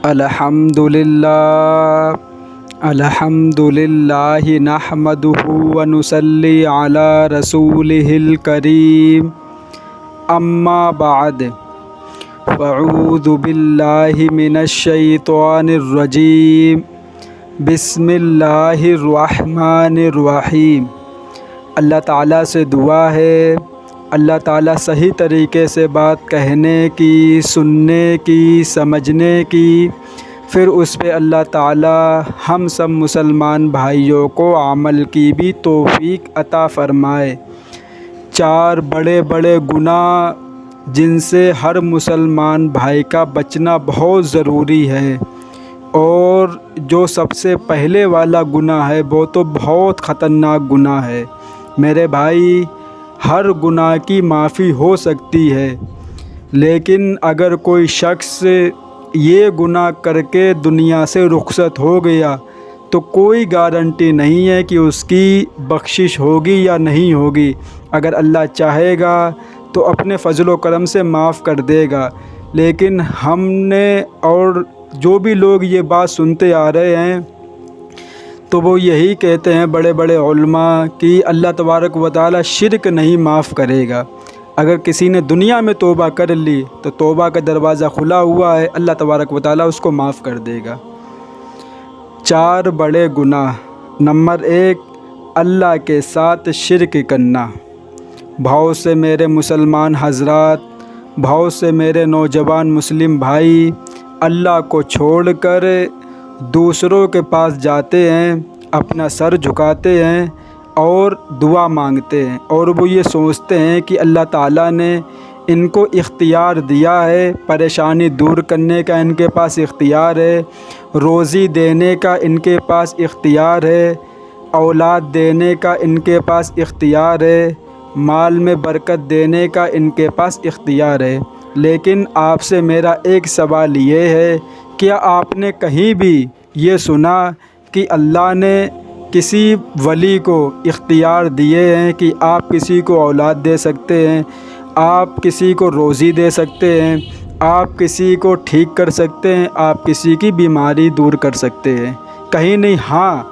الحمدللہ نحمدہ ونصلی علی رسولہ الکریم اما بعد فاعوذ باللہ من الشیطان الرجیم بسم اللہ الرحمن الرحیم۔ اللہ تعالیٰ سے دعا ہے اللہ تعالیٰ صحیح طریقے سے بات کہنے کی، سننے کی، سمجھنے کی، پھر اس پہ اللہ تعالیٰ ہم سب مسلمان بھائیوں کو عمل کی بھی توفیق عطا فرمائے۔ 4 بڑے بڑے گناہ جن سے ہر مسلمان بھائی کا بچنا بہت ضروری ہے، اور جو سب سے پہلے والا گناہ ہے وہ تو بہت خطرناک گناہ ہے۔ میرے بھائی، ہر گناہ کی معافی ہو سکتی ہے، لیکن اگر کوئی شخص یہ گناہ کر کے دنیا سے رخصت ہو گیا تو کوئی گارنٹی نہیں ہے کہ اس کی بخشش ہوگی یا نہیں ہوگی۔ اگر اللہ چاہے گا تو اپنے فضل و کرم سے معاف کر دے گا، لیکن ہم نے اور جو بھی لوگ یہ بات سنتے آ رہے ہیں تو وہ یہی کہتے ہیں بڑے بڑے علماء کہ اللہ تبارک و تعالی شرک نہیں معاف کرے گا۔ اگر کسی نے دنیا میں توبہ کر لی تو توبہ کا دروازہ کھلا ہوا ہے، اللہ تبارک و تعالی اس کو معاف کر دے گا۔ 4 بڑے گناہ۔ نمبر 1، اللہ کے ساتھ شرک کرنا۔ بہت سے میرے مسلمان حضرات، بہت سے میرے نوجوان مسلم بھائی اللہ کو چھوڑ کر دوسروں کے پاس جاتے ہیں، اپنا سر جھکاتے ہیں اور دعا مانگتے ہیں، اور وہ یہ سوچتے ہیں کہ اللہ تعالیٰ نے ان کو اختیار دیا ہے، پریشانی دور کرنے کا ان کے پاس اختیار ہے، روزی دینے کا ان کے پاس اختیار ہے، اولاد دینے کا ان کے پاس اختیار ہے، مال میں برکت دینے کا ان کے پاس اختیار ہے۔ لیکن آپ سے میرا ایک سوال یہ ہے، کیا آپ نے کہیں بھی یہ سنا کہ اللہ نے کسی ولی کو اختیار دیے ہیں کہ آپ کسی کو اولاد دے سکتے ہیں، آپ کسی کو روزی دے سکتے ہیں، آپ کسی کو ٹھیک کر سکتے ہیں، آپ کسی کی بیماری دور کر سکتے ہیں؟ کہیں نہیں۔ ہاں،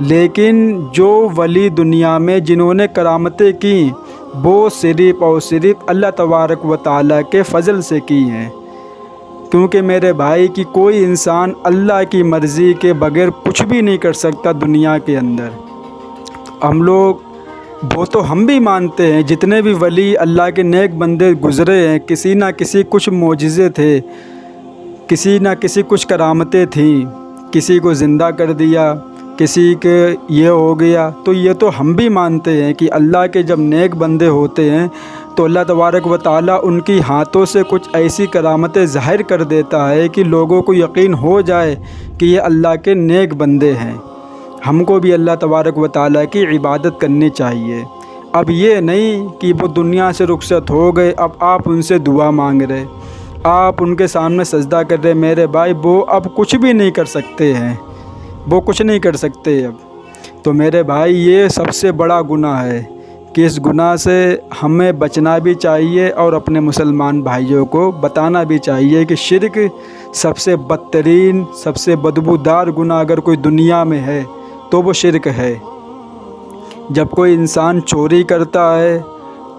لیکن جو ولی دنیا میں جنہوں نے کرامتیں کی وہ صرف اور صرف اللہ تبارک و تعالیٰ کے فضل سے کی ہیں، کیونکہ میرے بھائی کی کوئی انسان اللہ کی مرضی کے بغیر کچھ بھی نہیں کر سکتا دنیا کے اندر۔ ہم لوگ وہ تو ہم بھی مانتے ہیں جتنے بھی ولی اللہ کے نیک بندے گزرے ہیں، کسی نہ کسی کچھ معجزے تھے، کسی نہ کسی کچھ کرامتیں تھیں، کسی کو زندہ کر دیا، کسی کے یہ ہو گیا، تو یہ تو ہم بھی مانتے ہیں کہ اللہ کے جب نیک بندے ہوتے ہیں تو اللہ تبارک و تعالیٰ ان کی ہاتھوں سے کچھ ایسی کرامتیں ظاہر کر دیتا ہے کہ لوگوں کو یقین ہو جائے کہ یہ اللہ کے نیک بندے ہیں۔ ہم کو بھی اللہ تبارک و تعالیٰ کی عبادت کرنی چاہیے۔ اب یہ نہیں کہ وہ دنیا سے رخصت ہو گئے، اب آپ ان سے دعا مانگ رہے، آپ ان کے سامنے سجدہ کر رہے۔ میرے بھائی، وہ اب کچھ بھی نہیں کر سکتے ہیں، وہ کچھ نہیں کر سکتے اب۔ تو میرے بھائی، یہ سب سے بڑا گناہ ہے کہ اس گناہ سے ہمیں بچنا بھی چاہیے اور اپنے مسلمان بھائیوں کو بتانا بھی چاہیے کہ شرک سب سے بدترین، سب سے بدبودار گناہ اگر کوئی دنیا میں ہے تو وہ شرک ہے۔ جب کوئی انسان چوری کرتا ہے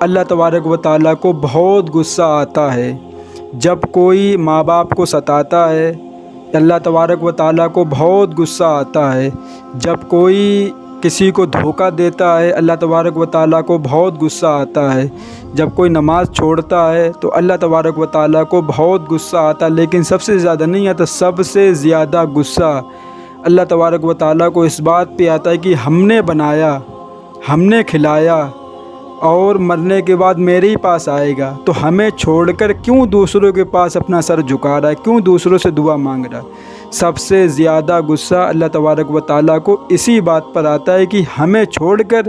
اللہ تبارک و تعالیٰ کو بہت غصہ آتا ہے۔ جب کوئی ماں باپ کو ستاتا ہے اللہ تبارک و تعالیٰ کو بہت غصہ آتا ہے۔ جب کوئی کسی کو دھوکہ دیتا ہے اللہ تبارک و تعالیٰ کو بہت غصہ آتا ہے۔ جب کوئی نماز چھوڑتا ہے تو اللہ تبارک و تعالیٰ کو بہت غصہ آتا ہے، لیکن سب سے زیادہ نہیں آتا، سب سے زیادہ غصہ اللہ تبارک و تعالیٰ کو اس بات پہ آتا ہے کہ ہم نے بنایا، ہم نے کھلایا، اور مرنے کے بعد میرے ہی پاس آئے گا، تو ہمیں چھوڑ کر کیوں دوسروں کے پاس اپنا سر جھکا رہا ہے، کیوں دوسروں سے دعا مانگ رہا ہے؟ سب سے زیادہ غصہ اللہ تبارک و تعالیٰ کو اسی بات پر آتا ہے کہ ہمیں چھوڑ کر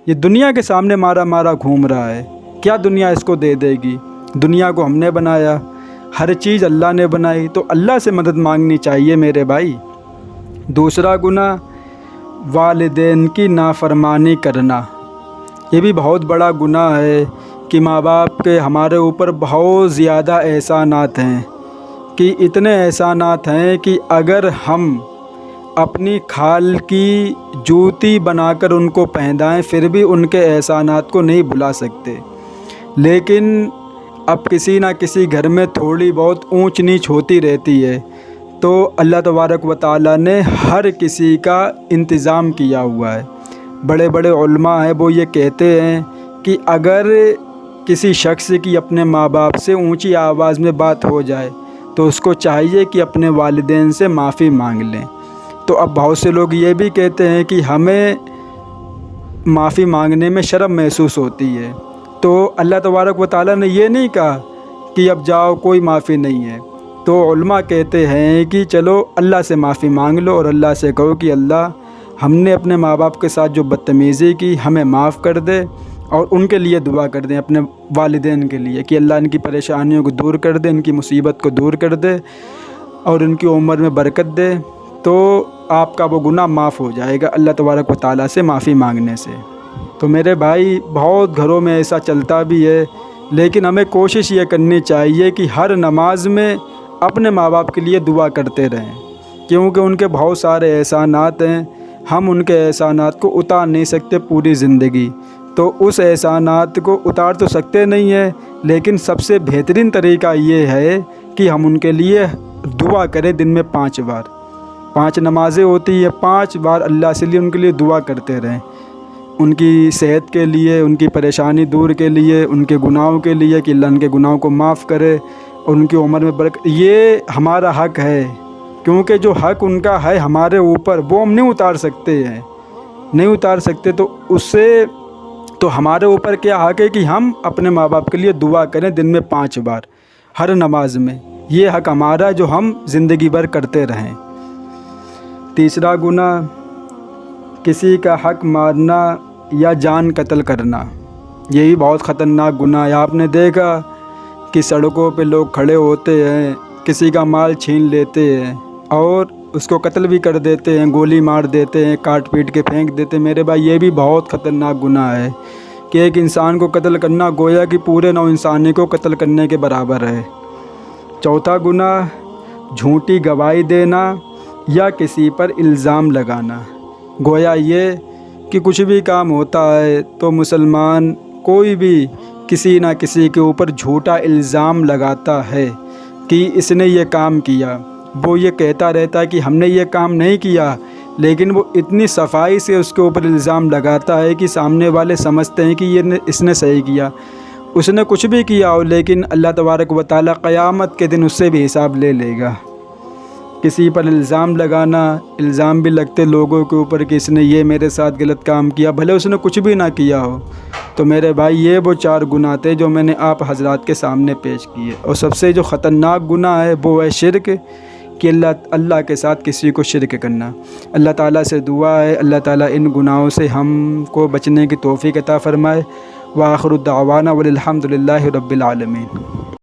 یہ دنیا کے سامنے مارا مارا گھوم رہا ہے۔ کیا دنیا اس کو دے دے گی؟ دنیا کو ہم نے بنایا، ہر چیز اللہ نے بنائی، تو اللہ سے مدد مانگنی چاہیے میرے بھائی۔ دوسرا گناہ، والدین کی نافرمانی کرنا۔ یہ بھی بہت بڑا گناہ ہے کہ ماں باپ کے ہمارے اوپر بہت زیادہ احسانات ہیں، کہ اتنے احسانات ہیں کہ اگر ہم اپنی کھال کی جوتی بنا کر ان کو پہنائیں پھر بھی ان کے احسانات کو نہیں بھلا سکتے۔ لیکن اب کسی نہ کسی گھر میں تھوڑی بہت اونچ نیچ ہوتی رہتی ہے، تو اللہ تبارک و تعالیٰ نے ہر کسی کا انتظام کیا ہوا ہے۔ بڑے بڑے علماء ہیں وہ یہ کہتے ہیں کہ اگر کسی شخص کی اپنے ماں باپ سے اونچی آواز میں بات ہو جائے تو اس کو چاہیے کہ اپنے والدین سے معافی مانگ لیں۔ تو اب بہت سے لوگ یہ بھی کہتے ہیں کہ ہمیں معافی مانگنے میں شرم محسوس ہوتی ہے، تو اللہ تبارک و تعالیٰ نے یہ نہیں کہا کہ اب جاؤ کوئی معافی نہیں ہے۔ تو علماء کہتے ہیں کہ چلو اللہ سے معافی مانگ لو اور اللہ سے کہو کہ اللہ ہم نے اپنے ماں باپ کے ساتھ جو بدتمیزی کی ہمیں معاف کر دے، اور ان کے لیے دعا کر دیں، اپنے والدین کے لیے کہ اللہ ان کی پریشانیوں کو دور کر دے، ان کی مصیبت کو دور کر دے اور ان کی عمر میں برکت دے، تو آپ کا وہ گناہ معاف ہو جائے گا اللہ تبارک و تعالیٰ سے معافی مانگنے سے۔ تو میرے بھائی بہت گھروں میں ایسا چلتا بھی ہے، لیکن ہمیں کوشش یہ کرنی چاہیے کہ ہر نماز میں اپنے ماں باپ کے لیے دعا کرتے رہیں، کیونکہ ان کے بہت سارے احسانات ہیں، ہم ان کے احسانات کو اتار نہیں سکتے پوری زندگی، تو اس احسانات کو اتار تو سکتے نہیں ہیں، لیکن سب سے بہترین طریقہ یہ ہے کہ ہم ان کے لیے دعا کریں۔ دن میں 5 بار 5 نمازیں ہوتی ہیں، 5 بار اللہ سے لیے ان کے لیے دعا کرتے رہیں، ان کی صحت کے لیے، ان کی پریشانی دور کے لیے، ان کے گناہوں کے لیے کہ اللہ ان کے گناہوں کو معاف کرے اور ان کی عمر میں برکت۔ یہ ہمارا حق ہے، کیونکہ جو حق ان کا ہے ہمارے اوپر وہ ہم نہیں اتار سکتے ہیں، نہیں اتار سکتے، تو اس سے تو ہمارے اوپر کیا حق ہے کہ ہم اپنے ماں باپ کے لیے دعا کریں دن میں 5 بار ہر نماز میں۔ یہ حق ہمارا جو ہم زندگی بھر کرتے رہیں۔ تیسرا گناہ کسی کا حق مارنا یا جان قتل کرنا، یہی بہت خطرناک گناہ ہے۔ آپ نے دیکھا کہ سڑکوں پہ لوگ کھڑے ہوتے ہیں، کسی کا مال چھین لیتے ہیں اور اس کو قتل بھی کر دیتے ہیں، گولی مار دیتے ہیں، کاٹ پیٹ کے پھینک دیتے ہیں۔ میرے بھائی یہ بھی بہت خطرناک گناہ ہے کہ ایک انسان کو قتل کرنا گویا کہ پورے نو انسانی کو قتل کرنے کے برابر ہے۔ چوتھا گناہ جھوٹی گواہی دینا یا کسی پر الزام لگانا، گویا یہ کہ کچھ بھی کام ہوتا ہے تو مسلمان کوئی بھی کسی نہ کسی کے اوپر جھوٹا الزام لگاتا ہے کہ اس نے یہ کام کیا، وہ یہ کہتا رہتا ہے کہ ہم نے یہ کام نہیں کیا، لیکن وہ اتنی صفائی سے اس کے اوپر الزام لگاتا ہے کہ سامنے والے سمجھتے ہیں کہ اس نے صحیح کیا، اس نے کچھ بھی کیا ہو، لیکن اللہ تبارک و تعالیٰ قیامت کے دن اس سے بھی حساب لے لے گا۔ کسی پر الزام لگانا، الزام بھی لگتے لوگوں کے اوپر کہ اس نے یہ میرے ساتھ غلط کام کیا، بھلے اس نے کچھ بھی نہ کیا ہو۔ تو میرے بھائی یہ وہ 4 گناہ تھے جو میں نے آپ حضرات کے سامنے پیش کیے، اور سب سے جو خطرناک گناہ ہے وہ ہے شرک، کہ اللہ کے ساتھ کسی کو شرک کرنا۔ اللہ تعالیٰ سے دعا ہے اللہ تعالیٰ ان گناہوں سے ہم کو بچنے کی توفیق عطا فرمائے۔ وآخر الدعوانا والحمد للہ رب العالمین۔